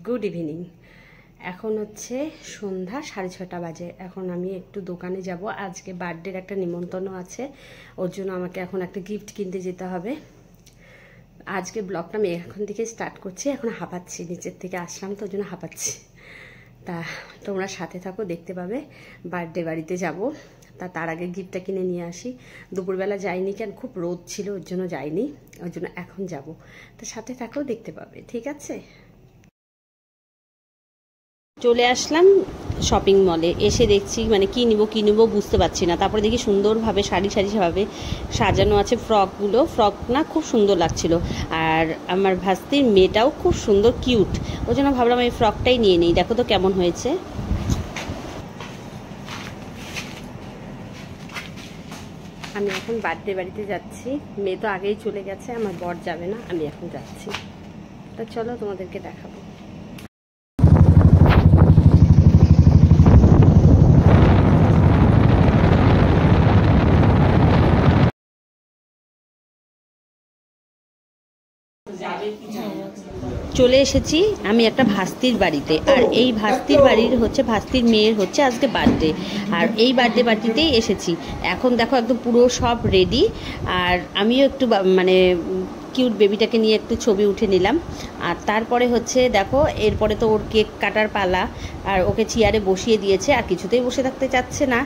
Good evening. এখন হচ্ছে সন্ধ্যা 6:30 বাজে। এখন আমি একটু দোকানে যাব, আজকে বার্থডের একটা নিমন্ত্রণ আছে, ওর জন্য আমাকে এখন একটা গিফট কিনতে যেতে হবে। আজকে ব্লগটা আমি এখন থেকে স্টার্ট করছি, এখন হাঁপাচ্ছি, নিচের থেকে আসলাম তো ওর জন্য হাঁপাচ্ছি। তা তোমরা সাথে থাকো, দেখতে পাবে। বার্থডে বাড়িতে যাব, তার আগে গিফটটা কিনে নিয়ে আসি। দুপুরবেলা যাইনি, কেন খুব রোদ ছিল, ওর জন্য যাইনি, ওর জন্য এখন যাব। তো সাথে থাকো, দেখতে পাবে, ঠিক আছে। চলে আসলাম শপিং মলে, এসে দেখছি মানে কি নিব বুঝতে পারছি না। তারপরে দেখি সুন্দরভাবে সারিভাবে সাজানো আছে ফ্রকগুলো। ফ্রক না খুব সুন্দর লাগছিল, আর আমার ভাস্তির মেয়েটাও খুব সুন্দর কিউট, ওই জন্য ভাবলাম এই ফ্রকটাই নিয়ে নিই। দেখো তো কেমন হয়েছে। আমি এখন বার্থডে বাড়িতে যাচ্ছি, মেয়ে তো আগেই চলে গেছে, আমার বর যাবে না, আমি এখন যাচ্ছি। তা চলো তোমাদেরকে দেখাবো। চলে এসেছি আমি একটা ভাস্তির বাড়িতে, আর এই ভাস্তির বাড়ির হচ্ছে ভাস্তির মেয়ের হচ্ছে আজকে বার্থডে, আর এই বার্থডে পার্টিতেই এসেছি। এখন দেখো একদম পুরো সব রেডি, আর আমিও একটু মানে কিউট বেবিটাকে নিয়ে একটু ছবি উঠে নিলাম। আর তারপরে হচ্ছে দেখো, এরপরে তো ওর কেক কাটার পালা, আর ওকে চেয়ারে বসিয়ে দিয়েছে, আর কিছুতেই বসে থাকতে চাচ্ছে না।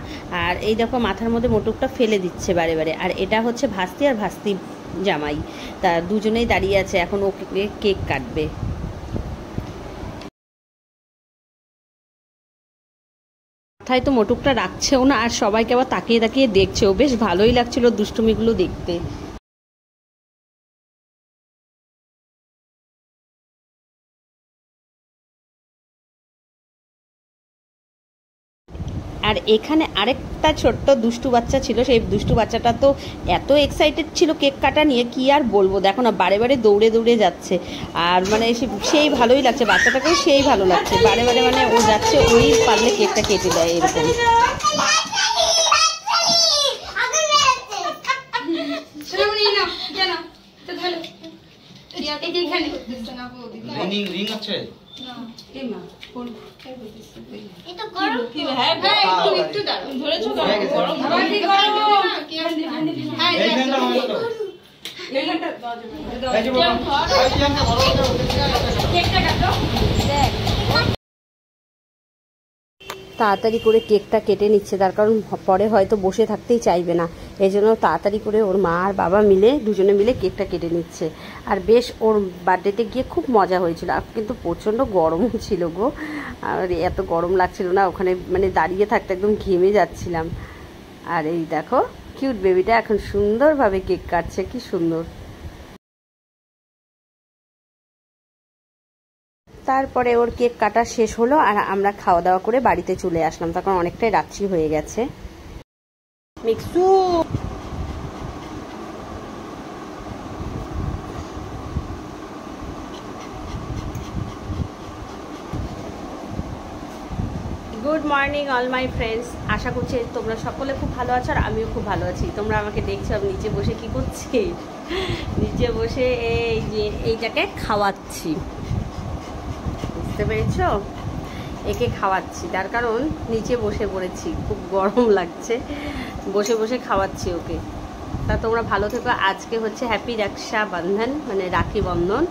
আর এই দেখো মাথার মধ্যে মোটকটা ফেলে দিচ্ছে বারে বারে। আর এটা হচ্ছে ভাস্তি আর ভাস্তি জামাই, তা দুজনেই দাঁড়িয়ে আছে, এখন ওকে কেক কাটবে। মাথায় তো মোটকটা রাখছেও না, আর সবাইকে আবার তাকিয়ে তাকিয়ে দেখছেও, বেশ ভালোই লাগছিল দুষ্টুমিগুলো দেখতে। আর এখানে আরেকটা ছোট্ট দুষ্টু বাচ্চা ছিল, সেই দুষ্টু বাচ্চাটা তো এত এক্সাইটেড ছিল কেক কাটা নিয়ে, কি আর বলবো। দেখো না, বারে বারে দৌড়ে দৌড়ে যাচ্ছে, আর মানে সেই ভালোই লাগছে, বাচ্চাটাকেও সেই ভালো লাগছে, বারে বারে মানে ও যাচ্ছে, ওই পারলে কেকটা কেটে দেয় এরকম। তাড়াতাড়ি করে কেকটা কেটে নিচ্ছে, তার কারণ পরে হয়তো বসে থাকতেই চাইবে না, এই জন্য তাড়াতাড়ি করে ওর মা আর বাবা মিলে দুজনে মিলে কেকটা কেটে নিচ্ছে। আর বেশ ওর বার্থডেতে গিয়ে খুব মজা হয়েছিল, আর কিন্তু প্রচণ্ড গরমও ছিল গো, আর এত গরম লাগছিল না ওখানে, মানে দাঁড়িয়ে থাকতে একদম ঘেমে যাচ্ছিলাম। আর এই দেখো কিউট বেবিটা এখন সুন্দরভাবে কেক কাটছে, কি সুন্দর। তারপরে ওর কেক কাটা শেষ হলো, আর আমরা খাওয়া দাওয়া করে বাড়িতে চলে আসলাম, তখন অনেকটাই রাত্রি হয়ে গেছে। মিক্সু good morning all my friends, আশা করছি তোমরা সকলে খুব ভালো আছো, আর আমিও খুব ভালো আছি। তোমরা আমাকে দেখছো আমি নিচে বসে কি করছি, নিচে বসে এই যে এইটাকে খাওয়াচ্ছি, বুঝতে পেরেছ, একে খাওয়াচ্ছি, তার কারণ নিচে বসে পড়েছি, খুব গরম লাগছে, বসে বসে খাওয়াচ্ছি ওকে। তা তোমরা ভালো থেকো। আজকে হচ্ছে হ্যাপি রক্ষা বন্ধন, মানে রাখি বন্ধন।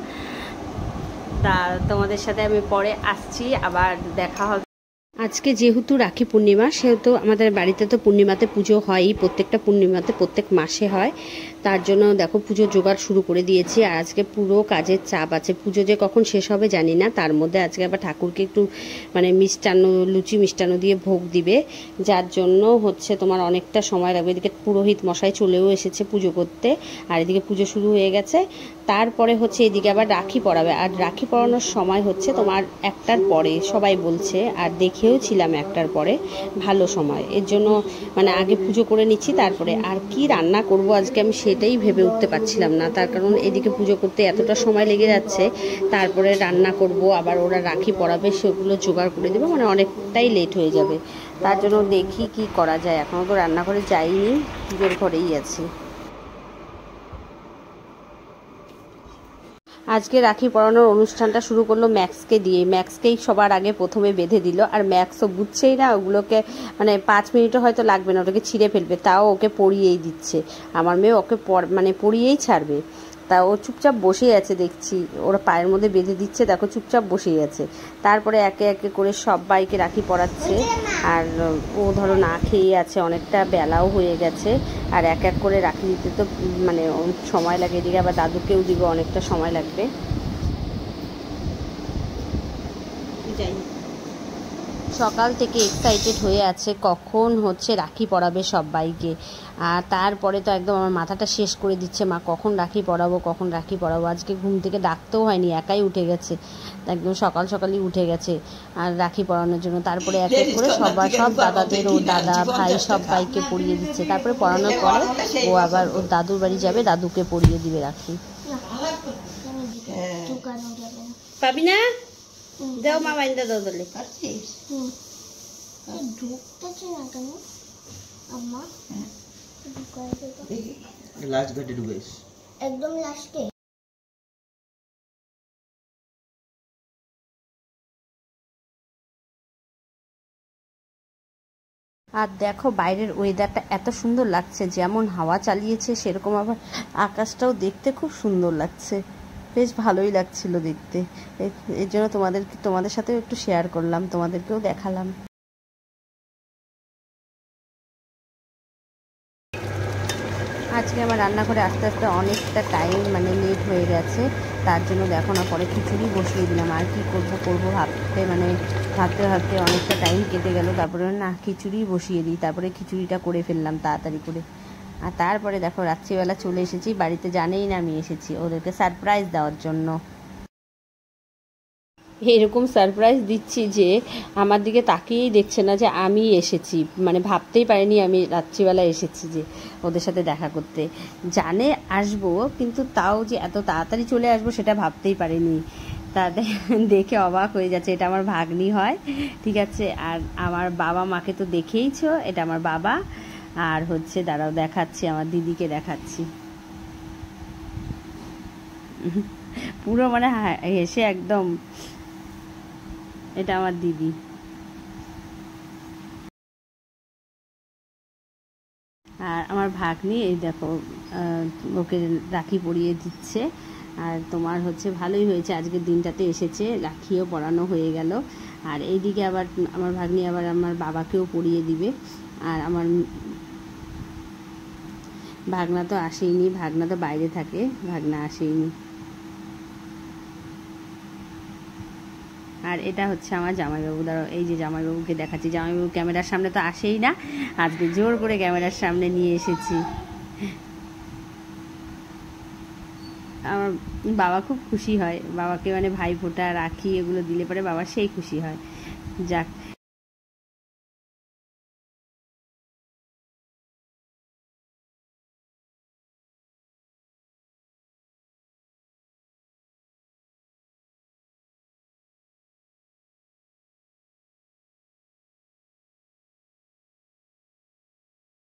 তা তোমাদের সাথে আমি পরে আসছি, আবার দেখা হবে। আজকে যেহেতু রাখি পূর্ণিমা, সেহেতু আমাদের বাড়িতে তো পূর্ণিমাতে পুজো হয়ই, প্রত্যেকটা পূর্ণিমাতে প্রত্যেক মাসে হয়, তার জন্য দেখো পুজোর জোগাড় শুরু করে দিয়েছি। আর আজকে পুরো কাজের চাপ আছে, পুজো যে কখন শেষ হবে জানি না, তার মধ্যে আজকে আবার ঠাকুরকে একটু মানে মিষ্টান্ন, লুচি মিষ্টান্ন দিয়ে ভোগ দিবে, যার জন্য হচ্ছে তোমার অনেকটা সময় লাগবে। এদিকে পুরোহিত মশাই চলেও এসেছে পুজো করতে, আর এদিকে পুজো শুরু হয়ে গেছে। তারপরে হচ্ছে এদিকে আবার রাখি পরাবে, আর রাখি পরানোর সময় হচ্ছে তোমার 1টার পরে সবাই বলছে, আর দেখেও ছিলাম 1টার পরে ভালো সময়, এর জন্য মানে আগে পুজো করে নিচ্ছি। তারপরে আর কি রান্না করব আজকে আমি সেটাই ভেবে উঠতে পারছিলাম না, তার কারণ এদিকে পুজো করতে এতটা সময় লেগে যাচ্ছে, তারপরে রান্না করব, আবার ওরা রাখি পরাবে, সেগুলো জোগাড় করে দেবো, মানে অনেকটাই লেট হয়ে যাবে। তার জন্য দেখি কি করা যায়, এখনও তো রান্নাঘরে যাইনি, পুজোর ঘরেই আছি। আজকে রাখি পরানোর অনুষ্ঠানটা শুরু করলো ম্যাক্সকে দিয়ে। ম্যাক্সকেই সবার আগে প্রথমে বেঁধে দিল, আর ম্যাক্সও বুঝছেই না ওগুলোকে, মানে 5 মিনিটও হয়তো লাগবে না, ওটাকে ছিঁড়ে ফেলবে, তাও ওকে পরিয়েই দিচ্ছে। আমার মেয়ে ওকে মানে পরিয়েই ছাড়বে, তা ও চুপচাপ বসেই আছে দেখছি, ওরা পায়ের মধ্যে বেঁধে দিচ্ছে, দেখো চুপচাপ বসেই আছে। তারপরে একে একে করে সবাইকে রাখি পরাচ্ছে, আর ও ধরো না খেয়েই আছে, অনেকটা বেলাও হয়ে গেছে, আর এক এক করে রাখি দিতে তো মানে সময় লাগে, এদিকে আবার দাদুকেও দিব, অনেকটা সময় লাগবে। সকাল থেকে এক্সাইটেড হয়ে আছে কখন হচ্ছে রাখি পরাবে সবাইকে, আর তারপরে তো একদম আমার মাথাটা শেষ করে দিচ্ছে, মা কখন রাখি পরাবো, কখন রাখি পরাবো। আজকে ঘুম থেকে ডাকতেও হয়নি, একাই উঠে গেছে, একদম সকাল সকালই উঠে গেছে আর রাখি পরানোর জন্য। তারপরে এক এক করে সব দাদাদের, ও দাদা ভাই সবাইকে পরিয়ে দিচ্ছে। তারপরে পরানোর পরে ও আবার ওর দাদুর বাড়ি যাবে, দাদুকে পরিয়ে দিবে রাখি। পাবি না, দাও মা বাইন্দা দাও দলে। ঢুকতেছে না কেন আম্মা? লাস্ট ঘাটে ঢুকেছ, একদম লাস্টে। আর দেখো বাইরের ওয়েদারটা এত সুন্দর লাগছে, যেমন হাওয়া চালিয়েছে সেরকম আবার আকাশটাও দেখতে খুব সুন্দর লাগছে, বেশ ভালোই লাগছিল দেখতে। এর জন্য তোমাদের সাথেও একটু শেয়ার করলাম, তোমাদেরকেও দেখালাম। আজকে আমার রান্নাঘরে আস্তে আস্তে অনেকটা টাইম মানে লেট হয়ে গেছে, তার জন্য দেখো না পরে খিচুড়ি বসিয়ে দিলাম। আর কি করবো ভাবতে ভাবতে অনেকটা টাইম কেটে গেল, তারপরে না খিচুড়ি বসিয়ে দিই, তারপরে খিচুড়িটা করে ফেললাম তাড়াতাড়ি করে। আর তারপরে দেখো রাত্রিবেলা চলে এসেছি বাড়িতে, জানেই না আমি এসেছি, ওদেরকে সারপ্রাইজ দেওয়ার জন্য। এরকম সারপ্রাইজ দিচ্ছি যে আমার দিকে তাকিয়েই দেখছে না যে আমি এসেছি, মানে ভাবতেই পারিনি আমি রাত্রিবেলা এসেছি যে ওদের সাথে দেখা করতে। জানে আসবো, কিন্তু তাও যে এত তাড়াতাড়ি চলে আসবো সেটা ভাবতেই পারিনি। তাদের দেখে অবাক হয়ে যাচ্ছে, এটা আমার ভাগ্নি হয়, ঠিক আছে। আর আমার বাবা মাকে তো দেখেইছো, এটা আমার বাবা, আর হচ্ছে দাঁড়াও দেখাচ্ছি, আমার দিদিকে দেখাচ্ছি, পুরো মানে হেসে একদম, এটা আমার দিদি। আর আমার ভাগ্নি এই দেখো ওকে রাখি পরিয়ে দিচ্ছে। আর তোমার হচ্ছে ভালোই হয়েছে, আজকের দিনটাতে এসেছে, রাখিও পরানো হয়ে গেল। আর এইদিকে আবার আমার ভাগ্নি আবার আমার বাবাকেও পরিয়ে দিবে। আর আমার ভাগনা তো আসেইনি, ভাগনা তো বাইরে থাকে, ভাগনা আসেইনি। আর এটা হচ্ছে আমার জামাইবাবু, দাঁড়াও এই যে জামাইবাবুকে দেখাচ্ছি, জামাইবাবু ক্যামেরার সামনে তো আসেই না, আজকে জোর করে ক্যামেরার সামনে নিয়ে এসেছি। আমার বাবা খুব খুশি হয়, বাবাকে মানে ভাইফোঁটা রাখি এগুলো দিলে পরে বাবা সেই খুশি হয়। যাক,